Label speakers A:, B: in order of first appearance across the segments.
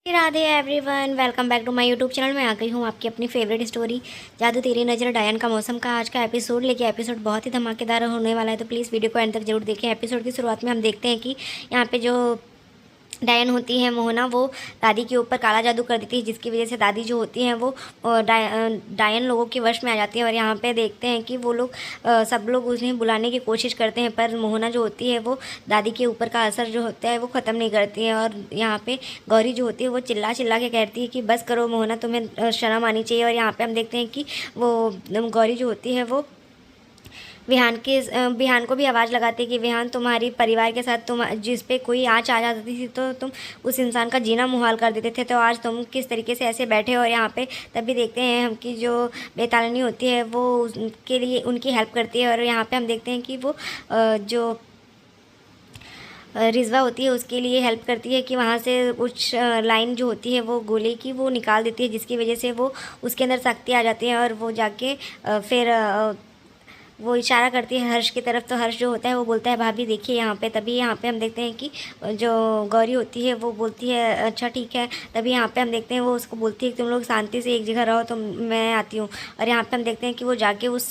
A: Radhe everyone, welcome back to my YouTube channel. मैं आ गई हूँ आपकी अपनी फेवरेट स्टोरी जादू तेरी नज़र डायन का मौसम का आज का एपिसोड लेके। एपिसोड बहुत ही धमाकेदार होने वाला है, तो प्लीज़ वीडियो को एंड तक जरूर देखें। एपिसोड की शुरुआत में हम देखते हैं कि यहाँ पे जो डायन होती है मोहना, वो दादी के ऊपर काला जादू कर देती है, जिसकी वजह से दादी जो होती हैं वो डायन लोगों के वश में आ जाती है। और यहाँ पे देखते हैं कि वो लोग सब लोग उन्हें बुलाने की कोशिश करते हैं, पर मोहना जो होती है वो दादी के ऊपर का असर जो होता है वो ख़त्म नहीं करती है। और यहाँ पे गौरी जो होती है वो चिल्ला चिल्ला के कहती है कि बस करो मोहना, तुम्हें शर्म आनी चाहिए। और यहाँ पे हम देखते हैं कि वो गौरी जो होती है वो विहान को भी आवाज़ लगाती है कि विहान, तुम्हारी परिवार के साथ तुम जिस पे कोई आँच आ जाती थी तो तुम उस इंसान का जीना मुहाल कर देते थे, तो आज तुम किस तरीके से ऐसे बैठे हो। और यहाँ पे तभी देखते हैं हम कि जो बेतालनी होती है वो उनके लिए उनकी हेल्प करती है। और यहाँ पे हम देखते हैं कि वो जो रिजवा होती है उसके लिए हेल्प करती है कि वहाँ से कुछ लाइन जो होती है वो गोले की वो निकाल देती है, जिसकी वजह से वो उसके अंदर शक्ति आ जाती है। और वो जाके फिर वो इशारा करती है हर्ष की तरफ, तो हर्ष जो होता है वो बोलता है भाभी देखिए यहाँ पे। तभी यहाँ पे हम देखते हैं कि जो गौरी होती है वो बोलती है अच्छा ठीक है। तभी यहाँ पे हम देखते हैं वो उसको बोलती है कि तुम लोग शांति से एक जगह रहो, तो मैं आती हूँ। और यहाँ पे हम देखते हैं कि वो जाके उस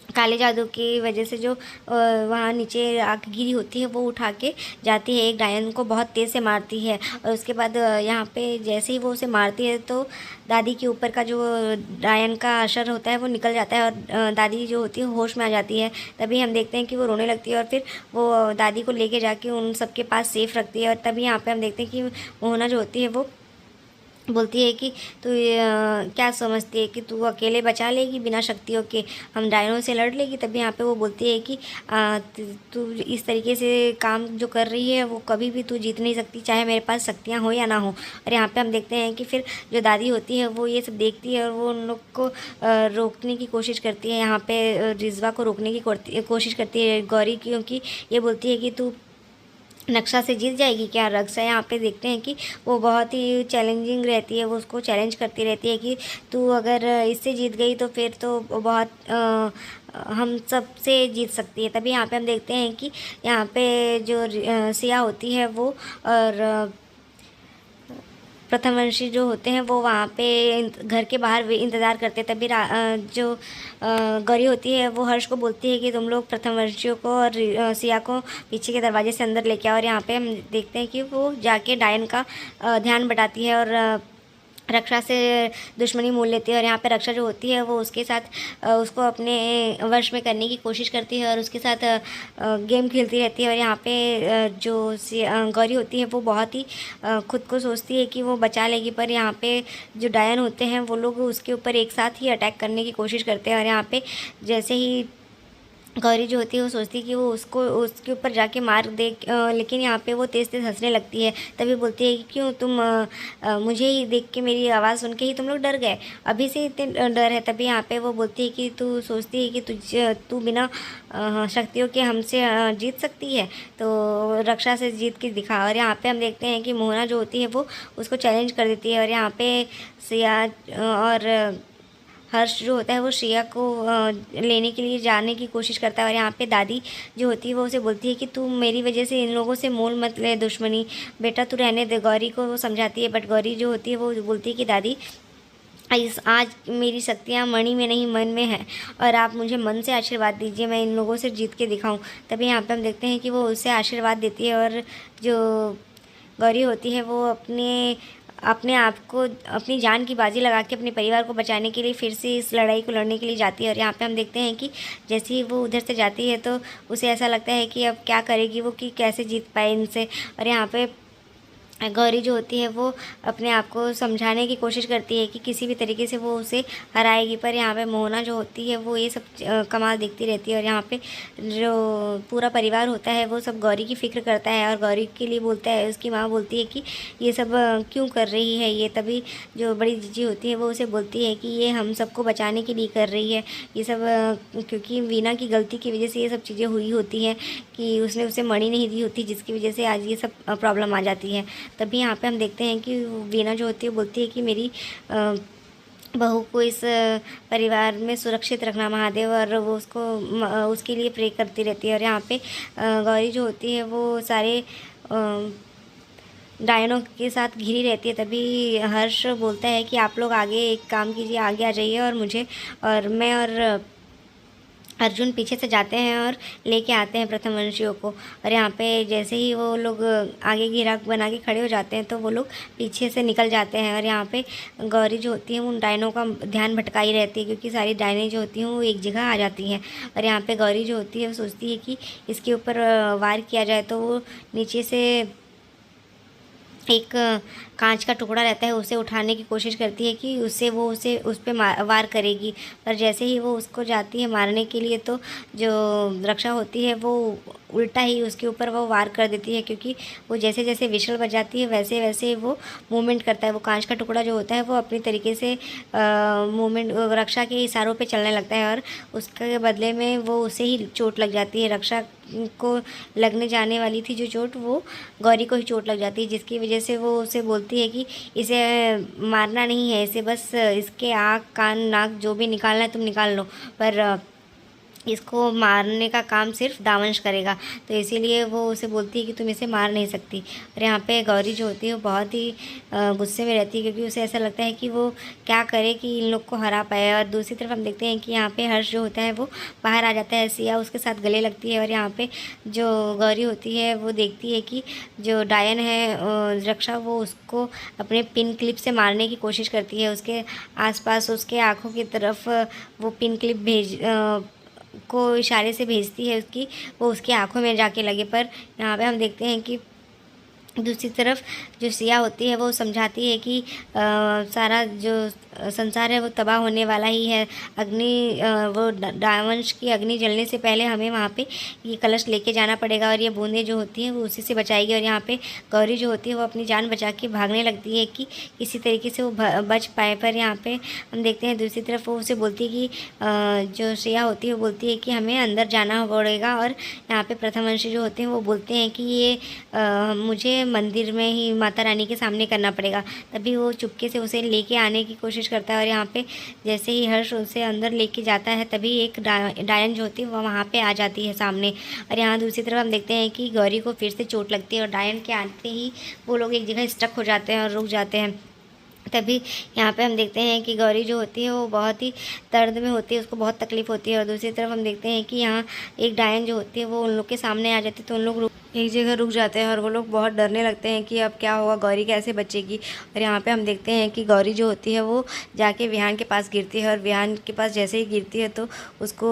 A: काले जादू की वजह से जो वहाँ नीचे आग गिरी होती है वो उठा के जाती है, एक डायन को बहुत तेज़ से मारती है। और उसके बाद यहाँ पे जैसे ही वो उसे मारती है तो दादी के ऊपर का जो डायन का असर होता है वो निकल जाता है, और दादी जो होती है होश में आ जाती है। तभी हम देखते हैं कि वो रोने लगती है, और फिर वो दादी को लेके जाके उन सबके पास सेफ रखती है। और तभी यहाँ पे हम देखते हैं कि मोहना जो होती है वो बोलती है कि तू क्या समझती है कि तू अकेले बचा लेगी बिना शक्तियों के, हम डायनों से लड़ लेगी। तभी यहाँ पे वो बोलती है कि तू इस तरीके से काम जो कर रही है वो कभी भी तू जीत नहीं सकती, चाहे मेरे पास शक्तियाँ हो या ना हो। और यहाँ पे हम देखते हैं कि फिर जो दादी होती है वो ये सब देखती है और वो उन लोग को रोकने की कोशिश करती है। यहाँ पे रिजवा को रोकने की कोशिश करती है गौरी, क्योंकि ये बोलती है कि तू नक्शा से जीत जाएगी क्या। रक्षा यहाँ पे देखते हैं कि वो बहुत ही चैलेंजिंग रहती है, वो उसको चैलेंज करती रहती है कि तू अगर इससे जीत गई तो फिर तो बहुत हम सब से जीत सकती है। तभी यहाँ पे हम देखते हैं कि यहाँ पे जो सिया होती है वो और प्रथमवंशी जो होते हैं वो वहाँ पे घर के बाहर इंतज़ार करते हैं। तभी जो गौरी होती है वो हर्ष को बोलती है कि तुम लोग प्रथमवंशियों को और सिया को पीछे के दरवाजे से अंदर लेके आओ। और यहाँ पे हम देखते हैं कि वो जाके डायन का ध्यान बटाती है और रक्षा से दुश्मनी मोल लेती है। और यहाँ पे रक्षा जो होती है वो उसके साथ उसको अपने वश में करने की कोशिश करती है और उसके साथ गेम खेलती रहती है। और यहाँ पे जो गौरी होती है वो बहुत ही खुद को सोचती है कि वो बचा लेगी, पर यहाँ पे जो डायन होते हैं वो लोग उसके ऊपर एक साथ ही अटैक करने की कोशिश करते हैं। और यहाँ पे जैसे ही गौरी जो होती है वो सोचती है कि वो उसको उसके ऊपर जाके मार दे, लेकिन यहाँ पे वो तेज़ तेज़ हंसने लगती है। तभी बोलती है कि क्यों तुम मुझे ही देख के, मेरी आवाज़ सुन के ही तुम लोग डर गए, अभी से इतने डर है। तभी यहाँ पे वो बोलती है कि तू सोचती है कि तू बिना शक्तियों के हमसे जीत सकती है, तो रक्षा से जीत के दिखा। और यहाँ पे हम देखते हैं कि मोहना जो होती है वो उसको चैलेंज कर देती है। और यहाँ पे सिया और हर्ष जो होता है वो श्रेया को लेने के लिए जाने की कोशिश करता है। और यहाँ पे दादी जो होती है वो उसे बोलती है कि तू मेरी वजह से इन लोगों से मोल मत ले दुश्मनी, बेटा तू रहने दे। गौरी को वो समझाती है, बट गौरी जो होती है वो बोलती है कि दादी इस आज मेरी शक्तियाँ मणि में नहीं मन में है, और आप मुझे मन से आशीर्वाद दीजिए, मैं इन लोगों से जीत के दिखाऊं। तभी यहाँ पे हम देखते हैं कि वो उसे आशीर्वाद देती है, और जो गौरी होती है वो अपने अपने आप को अपनी जान की बाजी लगा के अपने परिवार को बचाने के लिए फिर से इस लड़ाई को लड़ने के लिए जाती है। और यहाँ पे हम देखते हैं कि जैसे ही वो उधर से जाती है तो उसे ऐसा लगता है कि अब क्या करेगी वो, कि कैसे जीत पाए इनसे। और यहाँ पे गौरी जो होती है वो अपने आप को समझाने की कोशिश करती है कि किसी भी तरीके से वो उसे हराएगी, पर यहाँ पे मोहना जो होती है वो ये सब कमाल देखती रहती है। और यहाँ पे जो पूरा परिवार होता है वो सब गौरी की फ़िक्र करता है और गौरी के लिए बोलता है। उसकी माँ बोलती है कि ये सब क्यों कर रही है ये। तभी जो बड़ी जीजी होती है वो उसे बोलती है कि ये हम सबको बचाने के लिए कर रही है, ये सब क्योंकि वीना की गलती की वजह से ये सब चीज़ें हुई होती हैं कि उसने उसे मणि नहीं दी होती, जिसकी वजह से आज ये सब प्रॉब्लम आ जाती है। तभी यहाँ पे हम देखते हैं कि वीना जो होती है बोलती है कि मेरी बहू को इस परिवार में सुरक्षित रखना महादेव, और वो उसको उसके लिए प्रे करती रहती है। और यहाँ पे गौरी जो होती है वो सारे डायनों के साथ घिरी रहती है। तभी हर्ष बोलता है कि आप लोग आगे एक काम कीजिए, आगे आ जाइए और मुझे और मैं और अर्जुन पीछे से जाते हैं और लेके आते हैं प्रथमवंशियों को। और यहाँ पे जैसे ही वो लोग आगे घेरा बना के खड़े हो जाते हैं तो वो लोग पीछे से निकल जाते हैं। और यहाँ पे गौरी जो होती है उन डायनों का ध्यान भटकाई रहती है, क्योंकि सारी डायनें जो होती हैं वो एक जगह आ जाती हैं। और यहाँ पे गौरी जो होती है वो सोचती है कि इसके ऊपर वार किया जाए, तो वो नीचे से एक कांच का टुकड़ा रहता है, उसे उठाने की कोशिश करती है कि उसे उस पे वार करेगी। पर जैसे ही वो उसको जाती है मारने के लिए, तो जो रक्षा होती है वो उल्टा ही उसके ऊपर वो वार कर देती है, क्योंकि वो जैसे जैसे विशल बजाती है वैसे वैसे वो मूवमेंट करता है। वो कांच का टुकड़ा जो होता है वो अपनी तरीके से मूवमेंट रक्षा के इशारों पे चलने लगता है, और उसके बदले में वो उसे ही चोट लग जाती है। रक्षा को लगने जाने वाली थी जो चोट, वो गौरी को ही चोट लग जाती है, जिसकी वजह से वो उसे बोलती है कि इसे मारना नहीं है, इसे बस इसके आँख कान नाक जो भी निकालना है तुम निकाल लो, पर इसको मारने का काम सिर्फ दावंश करेगा। तो इसीलिए वो उसे बोलती है कि तुम इसे मार नहीं सकती। और यहाँ पे गौरी जो होती है वो बहुत ही गुस्से में रहती है, क्योंकि उसे ऐसा लगता है कि वो क्या करे कि इन लोग को हरा पाए। और दूसरी तरफ हम देखते हैं कि यहाँ पे हर्ष जो होता है वो बाहर आ जाता है, सिया उसके साथ गले लगती है। और यहाँ पे जो गौरी होती है वो देखती है कि जो डायन है रक्षा, वो उसको अपने पिन क्लिप से मारने की कोशिश करती है। उसके आसपास उसके आँखों की तरफ वो पिन क्लिप को इशारे से भेजती है उसकी, वो उसकी आंखों में जाके लगे। पर यहाँ पे हम देखते हैं कि दूसरी तरफ जो सिया होती है वो समझाती है कि सारा जो संसार है वो तबाह होने वाला ही है। अग्नि वो डायवंश की अग्नि जलने से पहले हमें वहाँ पे ये कलश लेके जाना पड़ेगा, और ये बूंदें जो होती हैं वो उसी से बचाएगी। और यहाँ पे गौरी जो होती है वो अपनी जान बचा के भागने लगती है कि किसी तरीके से वो बच पाए। पर यहाँ पे हम देखते हैं दूसरी तरफ वो उसे बोलती है कि जो श्रेया होती है वो बोलती है कि हमें अंदर जाना पड़ेगा। और यहाँ पे प्रथमवंशी जो होते हैं वो बोलते हैं कि ये मुझे मंदिर में ही माता रानी के सामने करना पड़ेगा। तभी वो चुपके से उसे लेके आने की कोशिश करता है। और यहाँ पे जैसे ही हर्ष उसे अंदर लेके जाता है, तभी एक डायन जो होती है वो वहाँ पे आ जाती है सामने। और यहाँ दूसरी तरफ हम देखते हैं कि गौरी को फिर से चोट लगती है, और डायन के आते ही वो लोग एक जगह स्टक हो जाते हैं और रुक जाते हैं। तभी यहाँ पे हम देखते हैं कि गौरी जो होती है वो बहुत ही दर्द में होती है, उसको बहुत तकलीफ़ होती है। और दूसरी तरफ हम देखते हैं कि यहाँ एक डायन जो होती है वो उन लोग के सामने आ जाती है, तो उन लोग एक जगह रुक जाते हैं और वो लोग बहुत डरने लगते हैं कि अब क्या होगा, गौरी कैसे बचेगी। और यहाँ पे हम देखते हैं कि गौरी जो होती है वो जाके विहान के पास गिरती है, और विहान के पास जैसे ही गिरती है तो उसको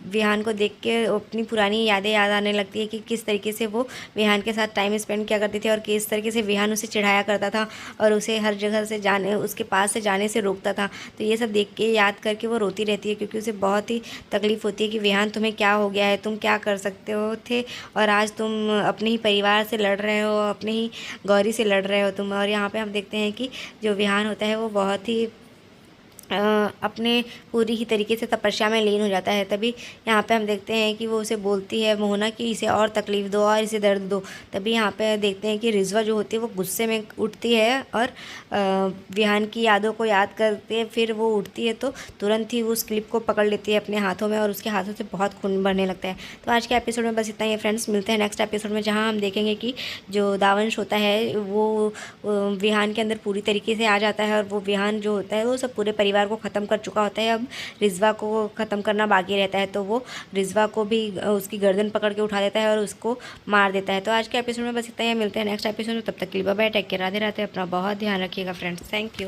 A: विहान को देख के अपनी पुरानी यादें याद आने लगती है कि किस तरीके से वो विहान के साथ टाइम स्पेंड किया करती थी, और किस तरीके से विहान उसे चिढ़ाया करता था और उसे हर जगह से उसके पास से जाने से रोकता था। तो ये सब देख के याद करके वो रोती रहती है, क्योंकि उसे बहुत ही तकलीफ़ होती है कि विहान तुम्हें क्या हो गया है, तुम क्या कर सकते हो थे, और आज तुम अपने ही परिवार से लड़ रहे हो, अपने ही गौरी से लड़ रहे हो तुम। और यहाँ पे हम देखते हैं कि जो विहान होता है वो बहुत ही अपने पूरी ही तरीके से तपस्या में लीन हो जाता है। तभी यहाँ पे हम देखते हैं कि वो उसे बोलती है मोहना कि इसे और तकलीफ़ दो और इसे दर्द दो। तभी यहाँ पे देखते हैं कि रिजवा जो होती है वो गुस्से में उठती है और विहान की यादों को याद करते फिर वो उठती है, तो तुरंत ही उस क्लिप को पकड़ लेती है अपने हाथों में और उसके हाथों से बहुत खून बहने लगता है। तो आज के एपिसोड में बस इतना ही फ्रेंड्स, मिलते हैं नेक्स्ट एपिसोड में, जहाँ हम देखेंगे कि जो दावंश होता है वो विहान के अंदर पूरी तरीके से आ जाता है, और वो विहान जो होता है वो सब पूरे परिवार को ख़त्म कर चुका होता है। अब रिजवा को ख़त्म करना बाकी रहता है, तो वो रिजवा को भी उसकी गर्दन पकड़ के उठा देता है और उसको मार देता है। तो आज के एपिसोड में बस इतना ही, मिलते हैं नेक्स्ट एपिसोड में, तब तक के लिए bye bye, take care, Radhe Radhe, अपना बहुत ध्यान रखिएगा फ्रेंड्स, थैंक यू।